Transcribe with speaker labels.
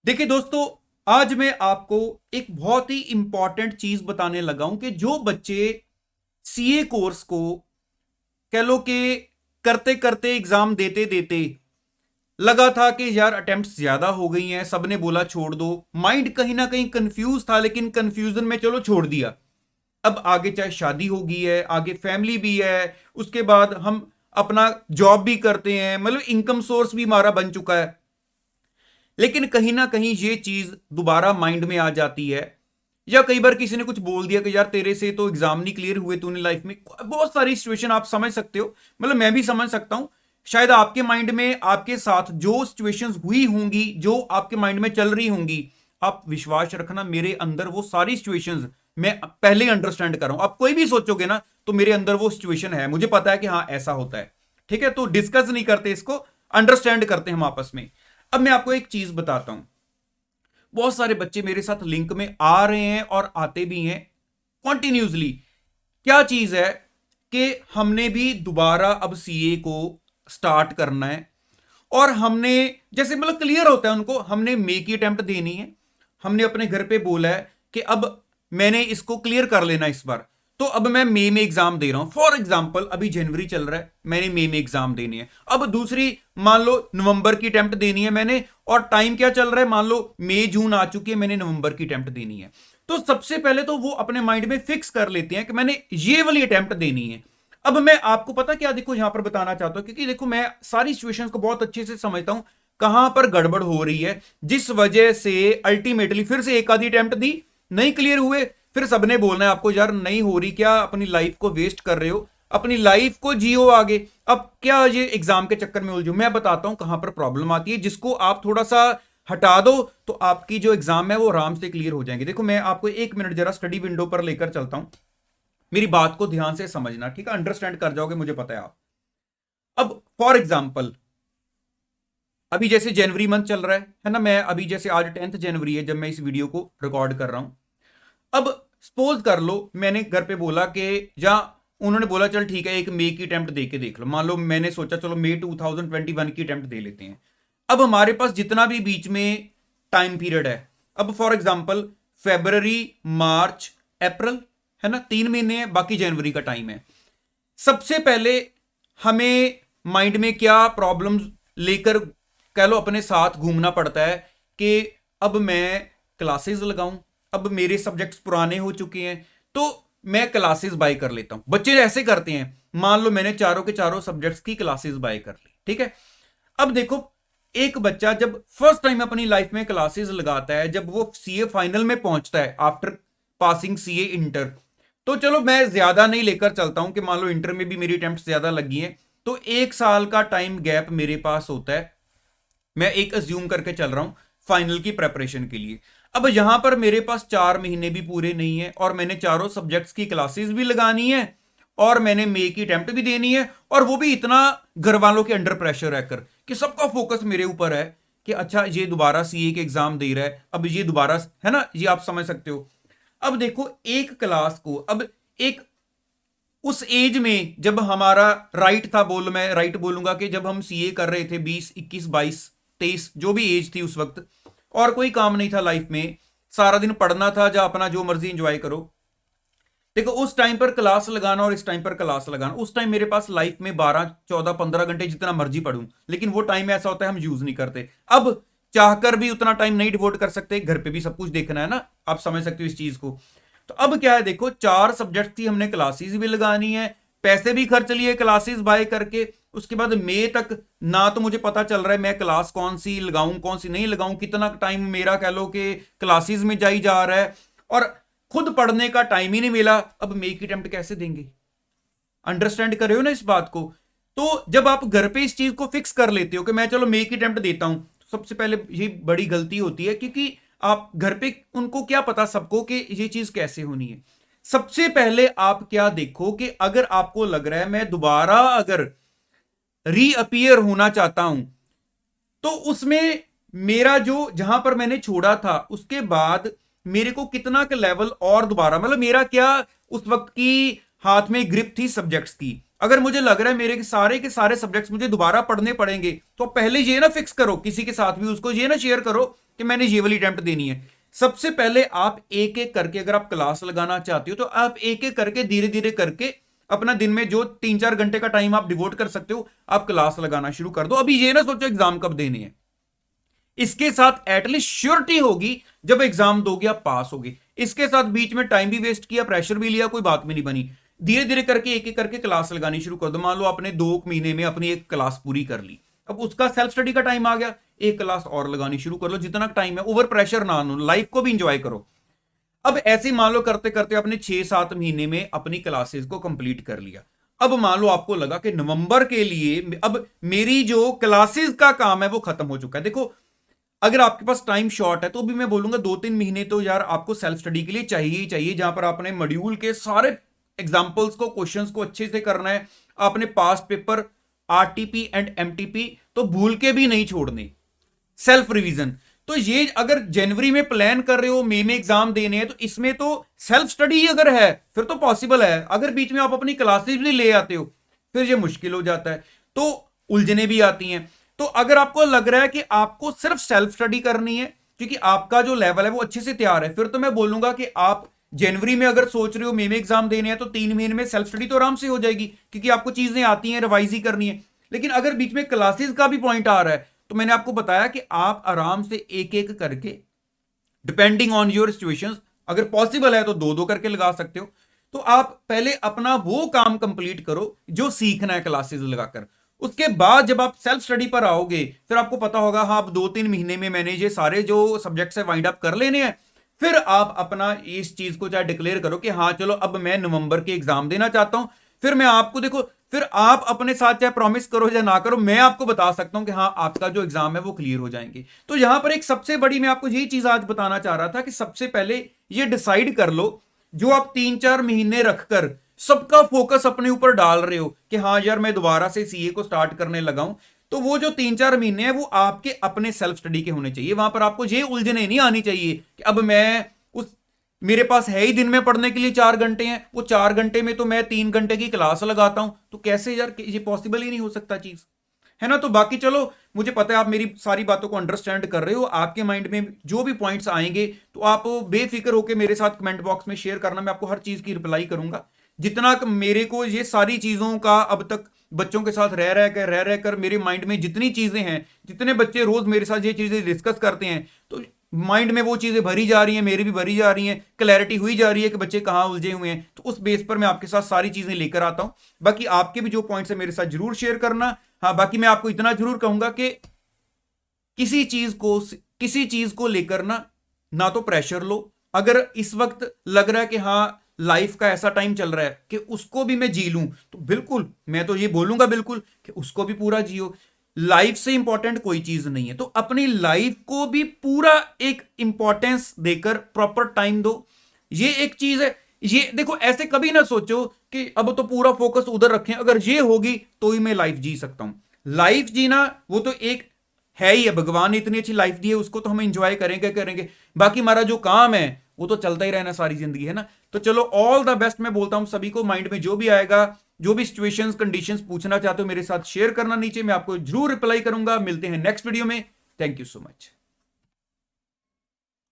Speaker 1: देखिए दोस्तों, आज मैं आपको एक बहुत ही इंपॉर्टेंट चीज बताने लगा हूं कि जो बच्चे सीए कोर्स को कह लो कि करते करते एग्जाम देते देते लगा था कि यार अटेम्प्ट्स ज्यादा हो गई हैं, सबने बोला छोड़ दो। माइंड कहीं ना कहीं कंफ्यूज था, लेकिन कंफ्यूजन में चलो छोड़ दिया। अब आगे चाहे शादी होगी है, आगे फैमिली भी है, उसके बाद हम अपना जॉब भी करते हैं, मतलब इनकम सोर्स भी हमारा बन चुका है। लेकिन कहीं ना कहीं ये चीज दोबारा माइंड में आ जाती है, या कई बार किसी ने कुछ बोल दिया कि यार तेरे से तो एग्जाम नहीं क्लियर हुए, तूने लाइफ में बहुत सारी सिचुएशन आप समझ सकते हो, मतलब मैं भी समझ सकता हूं। शायद आपके माइंड में आपके साथ जो सिचुएशंस हुई होंगी, जो आपके माइंड में चल रही होंगी, आप विश्वास रखना मेरे अंदर वो सारी सिचुएशंस मैं पहले ही अंडरस्टैंड कर रहा हूं। आप कोई भी सोचोगे ना तो मेरे अंदर वो सिचुएशन है, मुझे पता है कि हाँ ऐसा होता है। ठीक है, तो डिस्कस नहीं करते इसको, अंडरस्टैंड करते हैं हम आपस में। अब मैं आपको एक चीज बताता हूं। बहुत सारे बच्चे मेरे साथ लिंक में आ रहे हैं और आते भी हैं कॉन्टिन्यूसली। क्या चीज है कि हमने भी दोबारा अब सीए को स्टार्ट करना है, और हमने जैसे मतलब क्लियर होता है उनको, हमने मे की अटेम्प्ट देनी है। हमने अपने घर पे बोला है कि अब मैंने इसको क्लियर कर लेना इस बार, तो अब मैं मई में एग्जाम दे रहा हूं। फॉर एग्जाम्पल अभी जनवरी चल रहा है, मैंने मई में एग्जाम देनी है। अब दूसरी मान लो नवंबर की अटेम्प्ट देनी है मैंने, और टाइम क्या चल रहा है, मान लो मई जून आ चुकी है, मैंने नवंबर की अटेम्प्ट देनी है। तो सबसे पहले तो वो अपने माइंड में फिक्स कर लेते हैं कि मैंने ये वाली अटेम्प्ट देनी है। अब मैं आपको पता क्या देखो यहां पर बताना चाहता हूं, क्योंकि देखो मैं सारी सिचुएशंस को बहुत अच्छे से समझता हूं, कहां पर गड़बड़ हो रही है, जिस वजह से अल्टीमेटली फिर से एक आधी अटेम्प्ट दी, नहीं क्लियर हुए, फिर सबने बोलना है आपको यार नहीं हो रही, क्या अपनी लाइफ को वेस्ट कर रहे हो, अपनी लाइफ को जियो आगे। अब क्या ये एग्जाम के चक्कर में उलझो, मैं बताता हूं कहां पर प्रॉब्लम आती है, जिसको आप थोड़ा सा हटा दो तो आपकी जो एग्जाम है वो आराम से क्लियर हो जाएंगे। देखो मैं आपको एक मिनट जरा स्टडी विंडो पर लेकर चलता हूं, मेरी बात को ध्यान से समझना, ठीक है, अंडरस्टैंड कर जाओगे मुझे पता है आप। अब फॉर एग्जाम्पल अभी जैसे जनवरी मंथ चल रहा है ना, मैं अभी जैसे आज 10 जनवरी है जब मैं इस वीडियो को रिकॉर्ड कर रहा हूं। अब सपोज कर लो मैंने घर पे बोला कि, या उन्होंने बोला चल ठीक है एक मई की अटेम्प्ट दे के देख लो, मान लो मैंने सोचा चलो मई 2021 की अटेम्प्ट दे लेते हैं। अब हमारे पास जितना भी बीच में टाइम पीरियड है, अब फॉर एग्जांपल फेब्रवरी, मार्च, अप्रैल, है ना, 3 महीने हैं, बाकी जनवरी का टाइम है। सबसे पहले हमें माइंड में क्या प्रॉब्लम्स लेकर कह लो अपने साथ घूमना पड़ता है कि अब मैं क्लासेस लगाऊं, अब मेरे सब्जेक्ट्स पुराने हो चुके हैं, तो मैं क्लासेस बाय कर लेता हूं। बच्चे ऐसे करते हैं, मान लो मैंने चारों के चारों सब्जेक्ट्स की क्लासेस बाय कर ली, ठीक है। अब देखो एक बच्चा जब फर्स्ट टाइम अपनी लाइफ में क्लासेस लगाता है, जब वो सीए फाइनल में पहुंचता है आफ्टर पासिंग सीए इंटर, तो चलो मैं ज्यादा नहीं लेकर चलता हूं कि मान लो इंटर में भी मेरी अटेम्प्ट ज्यादा लगी हैं, तो 1 साल का टाइम गैप मेरे पास होता है। मैं एक अज्यूम करके चल रहा हूं फाइनल की प्रेपरेशन के लिए। अब यहां पर मेरे पास 4 महीने भी पूरे नहीं है, और मैंने चारों सब्जेक्ट्स की क्लासेस भी लगानी है, और मैंने मे की अटेम्प्ट भी देनी है, और वो भी इतना घर वालों के अंडर प्रेशर रहकर कि सबका फोकस मेरे ऊपर है कि अच्छा ये दोबारा सीए के एग्जाम दे रहा है, अब ये दोबारा, है ना, ये आप समझ सकते हो। अब देखो एक क्लास को, अब एक उस एज में जब हमारा राइट था, बोल मैं राइट बोलूंगा कि जब हम सीए कर रहे थे 20, 21, 22, 23 जो भी एज थी उस वक्त, और कोई काम नहीं था लाइफ में, सारा दिन पढ़ना था, जा अपना जो मर्जी एंजॉय करो। देखो उस टाइम पर क्लास लगाना और इस टाइम पर क्लास लगाना, उस टाइम मेरे पास लाइफ में 12, 14, 15 घंटे जितना मर्जी पढ़ूं, लेकिन वो टाइम ऐसा होता है हम यूज नहीं करते। अब चाहकर भी उतना टाइम नहीं डिवोट कर सकते, घर पे भी सब कुछ देखना है ना, आप समझ सकते हो इस चीज को। तो अब क्या है, देखो 4 सब्जेक्ट थी, हमने क्लासेस भी लगानी है, पैसे भी खर्च लिए क्लासेस बाय करके। उसके बाद मई तक ना तो मुझे पता चल रहा है मैं क्लास कौन सी लगाऊं कौन सी नहीं लगाऊं, कितना टाइम मेरा कह लो कि क्लासेस में जाई जा रहा है, और खुद पढ़ने का टाइम ही नहीं मिला। अब मई की अटेम्प्ट कैसे देंगे, अंडरस्टैंड कर रहे हो ना इस बात को। तो जब आप घर पे इस चीज को फिक्स कर लेते हो कि मैं चलो मई की अटेम्प्ट देता हूं, तो सबसे पहले ये बड़ी गलती होती है, क्योंकि आप घर पे उनको क्या पता सबको कि ये चीज कैसे होनी है। सबसे पहले आप क्या देखो कि अगर आपको लग रहा है मैं दोबारा अगर रीअपियर होना चाहता हूं, तो उसमें मेरा जो जहां पर मैंने छोड़ा था उसके बाद मेरे को कितना का लेवल और दोबारा, मतलब मेरा क्या उस वक्त की हाथ में ग्रिप थी सब्जेक्ट्स की। अगर मुझे लग रहा है मेरे के सारे सब्जेक्ट्स मुझे दोबारा पढ़ने पड़ेंगे, तो पहले ये ना फिक्स करो किसी के साथ भी, उसको ये ना शेयर करो कि मैंने ये वाली अटेम्प्ट देनी है। सबसे पहले आप एक एक करके, अगर आप क्लास लगाना चाहते हो तो आप एक एक करके धीरे धीरे करके अपना दिन में जो 3-4 घंटे का टाइम आप डिवोट कर सकते हो, आप क्लास लगाना शुरू कर दो। अभी ये ना सोचो एग्जाम कब देने हैं। इसके साथ एटलीस्ट श्योरिटी होगी जब एग्जाम दोगे आप पास होगे। इसके साथ बीच में टाइम भी वेस्ट किया, प्रेशर भी लिया, कोई बात में नहीं बनी। धीरे धीरे करके एक एक करके क्लास लगानी शुरू कर दो। मान लो आपने 2 महीने में अपनी एक क्लास पूरी कर ली, अब उसका सेल्फ स्टडी का टाइम आ गया, एक क्लास और लगानी शुरू कर लो। जितना टाइम है, ओवर प्रेशर ना लो, लाइफ को भी इंजॉय करो। अब ऐसे मान लो करते करते आपने 6-7 महीने में अपनी क्लासेस को कंप्लीट कर लिया। अब मान लो आपको लगा कि नवंबर के लिए अब मेरी जो क्लासेस का काम है वो खत्म हो चुका है। देखो, अगर आपके पास टाइम शॉर्ट है तो भी मैं बोलूंगा 2-3 महीने तो यार आपको सेल्फ स्टडी के लिए चाहिए ही चाहिए, जहां पर आपने मॉड्यूल के सारे एग्जाम्पल्स को, क्वेश्चंस को अच्छे से करना है। आपने past paper, RTP and MTP तो भूल के भी नहीं छोड़ने, सेल्फ रिवीजन। तो ये अगर जनवरी में प्लान कर रहे हो, मई में एग्जाम देने हैं, तो इसमें तो सेल्फ स्टडी अगर है फिर तो पॉसिबल है। अगर बीच में आप अपनी क्लासेस भी ले आते हो फिर ये मुश्किल हो जाता है, तो उलझने भी आती हैं। तो अगर आपको लग रहा है कि आपको सिर्फ सेल्फ स्टडी करनी है क्योंकि आपका जो लेवल है वो अच्छे से तैयार है, फिर तो मैं बोलूंगा कि आप जनवरी में अगर सोच रहे हो मई में एग्जाम देने हैं तो 3 महीने में सेल्फ स्टडी तो आराम से हो जाएगी क्योंकि आपको चीजें आती हैं, रिवाइज ही करनी है। लेकिन अगर बीच में क्लासेस का भी पॉइंट आ रहा है तो मैंने आपको बताया कि आप आराम से एक एक करके, डिपेंडिंग ऑन योर सिचुएशंस, अगर पॉसिबल है तो 2-2 करके लगा सकते हो। तो आप पहले अपना वो काम कंप्लीट करो जो सीखना है क्लासेस लगाकर। उसके बाद जब आप सेल्फ स्टडी पर आओगे फिर आपको पता होगा हाँ अब 2-3 महीने में मैंने ये सारे जो सब्जेक्ट्स है वाइंड अप कर लेने हैं। फिर आप अपना इस चीज को चाहे डिक्लेयर करो कि हाँ चलो अब मैं नवंबर के एग्जाम देना चाहता हूं। फिर मैं आपको, देखो, फिर आप अपने साथ चाहे प्रॉमिस करो या ना करो, मैं आपको बता सकता हूं कि हाँ आपका जो एग्जाम है वो क्लियर हो जाएंगे। तो यहां पर एक सबसे बड़ी, मैं आपको यही चीज आज बताना चाह रहा था कि सबसे पहले ये डिसाइड कर लो, जो आप 3-4 महीने रखकर सबका फोकस अपने ऊपर डाल रहे हो कि हाँ यार मैं दोबारा से सीए को स्टार्ट करने लगा हूं, तो वो जो 3-4 महीने हैं वो आपके अपने सेल्फ स्टडी के होने चाहिए। वहां पर आपको ये उलझने नहीं आनी चाहिए कि अब मैं उस, मेरे पास है ही दिन में पढ़ने के लिए 4 घंटे हैं, वो 4 घंटे में तो मैं 3 घंटे की क्लास लगाता हूं, तो कैसे यार, ये पॉसिबल ही नहीं हो सकता चीज, है ना। तो बाकी चलो, मुझे पता है आप मेरी सारी बातों को अंडरस्टैंड कर रहे हो। आपके माइंड में जो भी पॉइंट्स आएंगे तो आप बेफिक्र होकर मेरे साथ कमेंट बॉक्स में शेयर करना, मैं आपको हर चीज की रिप्लाई करूंगा। जितना मेरे को ये सारी चीजों का अब तक बच्चों के साथ रह कर मेरे माइंड में जितनी चीजें हैं, जितने बच्चे रोज मेरे साथ ये चीजें डिस्कस करते हैं, तो माइंड में वो चीजें भरी जा रही हैं, मेरी भी भरी जा रही हैं, क्लैरिटी हुई जा रही है कि बच्चे कहाँ उलझे हुए हैं। तो उस बेस पर मैं आपके साथ सारी चीजें लेकर आता हूं। बाकी आपके भी जो पॉइंट्स है मेरे साथ जरूर शेयर करना। हाँ, बाकी मैं आपको इतना जरूर कहूंगा कि किसी चीज को लेकर ना तो प्रेशर लो। अगर इस वक्त लग रहा है कि हाँ लाइफ का ऐसा टाइम चल रहा है कि उसको भी मैं जी लूं, तो बिल्कुल मैं तो ये बोलूंगा बिल्कुल कि उसको भी पूरा जियो। लाइफ से इंपॉर्टेंट कोई चीज नहीं है, तो अपनी लाइफ को भी पूरा एक इंपॉर्टेंस देकर प्रॉपर टाइम दो। ये एक चीज है। ये देखो, ऐसे कभी ना सोचो कि अब तो पूरा फोकस उधर रखें, अगर ये होगी तो ही मैं लाइफ जी सकता हूं। लाइफ जीना वो तो एक है ही है, भगवान ने इतनी अच्छी लाइफ दी है, उसको तो हम एंजॉय करेंगे। बाकी हमारा जो काम है वो तो चलता ही रहना सारी जिंदगी, है ना। तो चलो, ऑल द बेस्ट मैं बोलता हूं सभी को। माइंड में जो भी आएगा, जो भी सिचुएशंस, कंडीशंस पूछना चाहते हो मेरे साथ शेयर करना नीचे, मैं आपको जरूर रिप्लाई करूंगा। मिलते हैं नेक्स्ट वीडियो में। Thank you so much.